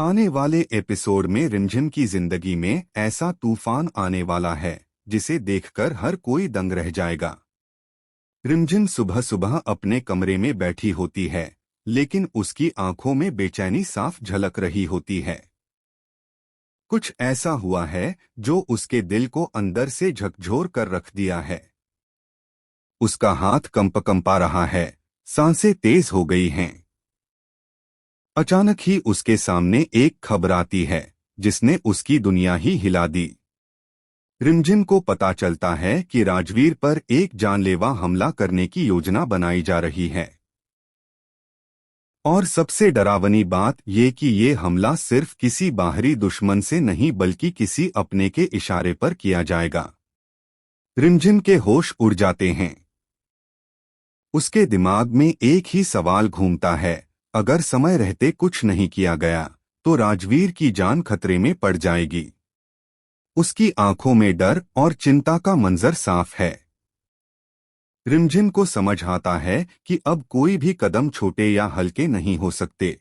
आने वाले एपिसोड में रिमझिम की जिंदगी में ऐसा तूफान आने वाला है जिसे देखकर हर कोई दंग रह जाएगा। रिमझिम सुबह सुबह अपने कमरे में बैठी होती है, लेकिन उसकी आंखों में बेचैनी साफ झलक रही होती है। कुछ ऐसा हुआ है जो उसके दिल को अंदर से झकझोर कर रख दिया है। उसका हाथ कंपा रहा है, सांसें तेज हो गई हैं। अचानक ही उसके सामने एक खबर आती है जिसने उसकी दुनिया ही हिला दी। रिमझिम को पता चलता है कि राजवीर पर एक जानलेवा हमला करने की योजना बनाई जा रही है। और सबसे डरावनी बात ये कि ये हमला सिर्फ किसी बाहरी दुश्मन से नहीं बल्कि किसी अपने के इशारे पर किया जाएगा। रिमझिम के होश उड़ जाते हैं। उसके दिमाग में एक ही सवाल घूमता है, अगर समय रहते कुछ नहीं किया गया तो राजवीर की जान खतरे में पड़ जाएगी। उसकी आंखों में डर और चिंता का मंजर साफ है। रिमझिम को समझ आता है कि अब कोई भी कदम छोटे या हल्के नहीं हो सकते।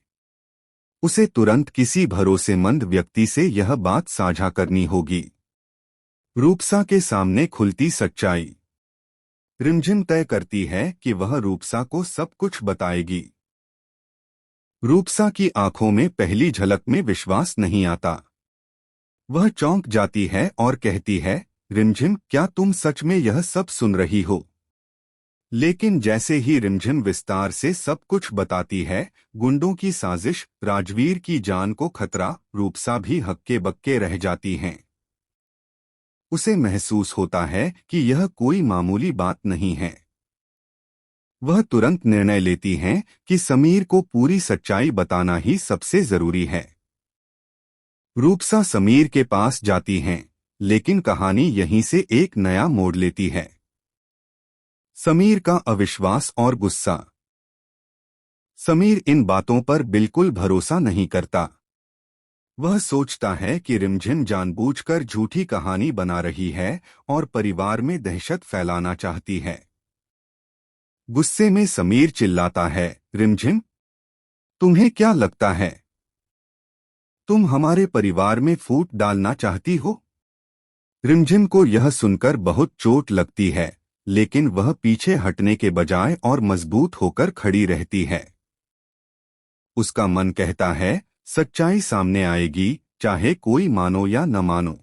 उसे तुरंत किसी भरोसेमंद व्यक्ति से यह बात साझा करनी होगी। रूपसा के सामने खुलती सच्चाई। रिमझिम तय करती है कि वह रूपसा को सब कुछ बताएगी। रूपसा की आंखों में पहली झलक में विश्वास नहीं आता। वह चौंक जाती है और कहती है, रिमझिम, क्या तुम सच में यह सब सुन रही हो? लेकिन जैसे ही रिमझिम विस्तार से सब कुछ बताती है, गुंडों की साजिश, राजवीर की जान को खतरा, रूपसा भी हक्के बक्के रह जाती हैं। उसे महसूस होता है कि यह कोई मामूली बात नहीं है। वह तुरंत निर्णय लेती हैं कि समीर को पूरी सच्चाई बताना ही सबसे जरूरी है। रूपसा समीर के पास जाती हैं, लेकिन कहानी यहीं से एक नया मोड़ लेती है। समीर का अविश्वास और गुस्सा। समीर इन बातों पर बिल्कुल भरोसा नहीं करता। वह सोचता है कि रिमझिम जानबूझकर झूठी कहानी बना रही है और परिवार में दहशत फैलाना चाहती है। गुस्से में समीर चिल्लाता है, रिमझिम, तुम्हें क्या लगता है तुम हमारे परिवार में फूट डालना चाहती हो? रिमझिम को यह सुनकर बहुत चोट लगती है, लेकिन वह पीछे हटने के बजाय और मजबूत होकर खड़ी रहती है। उसका मन कहता है, सच्चाई सामने आएगी, चाहे कोई मानो या न मानो।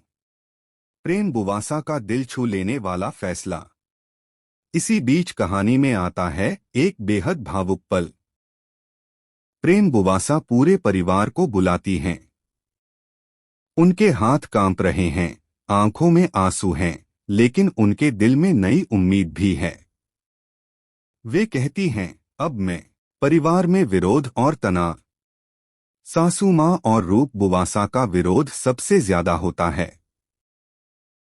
प्रेम बुवासा का दिल छू लेने वाला फैसला। इसी बीच कहानी में आता है एक बेहद भावुक पल। प्रेम बुवासा पूरे परिवार को बुलाती हैं। उनके हाथ कांप रहे हैं, आंखों में आंसू हैं, लेकिन उनके दिल में नई उम्मीद भी है। वे कहती हैं, अब मैं परिवार में विरोध और तनाव। सासू माँ और रूप बुवासा का विरोध सबसे ज्यादा होता है।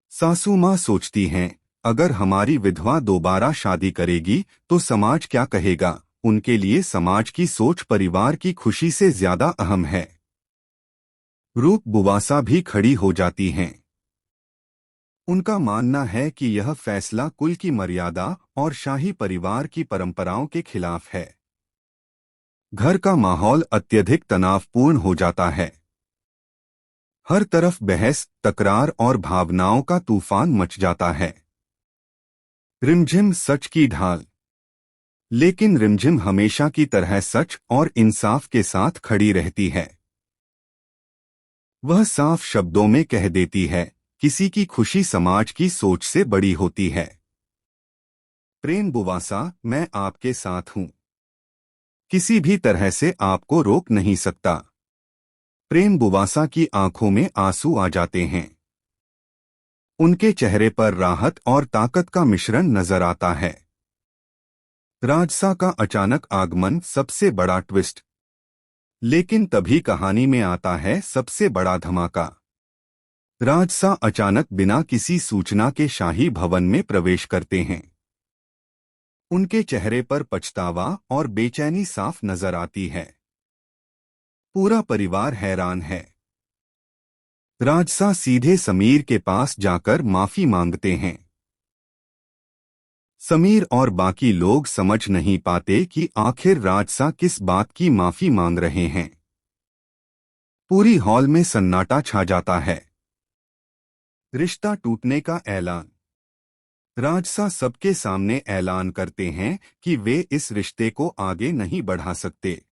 सासू माँ सोचती हैं, अगर हमारी विधवा दोबारा शादी करेगी तो समाज क्या कहेगा। उनके लिए समाज की सोच परिवार की खुशी से ज्यादा अहम है। रूप बुवासा भी खड़ी हो जाती हैं। उनका मानना है कि यह फैसला कुल की मर्यादा और शाही परिवार की परंपराओं के खिलाफ है। घर का माहौल अत्यधिक तनावपूर्ण हो जाता है। हर तरफ बहस, तकरार और भावनाओं का तूफान मच जाता है। रिमझिम सच की ढाल। लेकिन रिमझिम हमेशा की तरह सच और इंसाफ के साथ खड़ी रहती है। वह साफ शब्दों में कह देती है, किसी की खुशी समाज की सोच से बड़ी होती है। प्रेम बुवासा, मैं आपके साथ हूं। किसी भी तरह से आपको रोक नहीं सकता। प्रेम बुवासा की आंखों में आंसू आ जाते हैं। उनके चेहरे पर राहत और ताकत का मिश्रण नजर आता है। राजसा का अचानक आगमन सबसे बड़ा ट्विस्ट। लेकिन तभी कहानी में आता है सबसे बड़ा धमाका। राजसा अचानक बिना किसी सूचना के शाही भवन में प्रवेश करते हैं। उनके चेहरे पर पछतावा और बेचैनी साफ नजर आती है। पूरा परिवार हैरान है। राजसा सीधे समीर के पास जाकर माफी मांगते हैं। समीर और बाकी लोग समझ नहीं पाते कि आखिर राजसा किस बात की माफी मांग रहे हैं। पूरी हॉल में सन्नाटा छा जाता है। रिश्ता टूटने का ऐलान। राजसा सबके सामने ऐलान करते हैं कि वे इस रिश्ते को आगे नहीं बढ़ा सकते।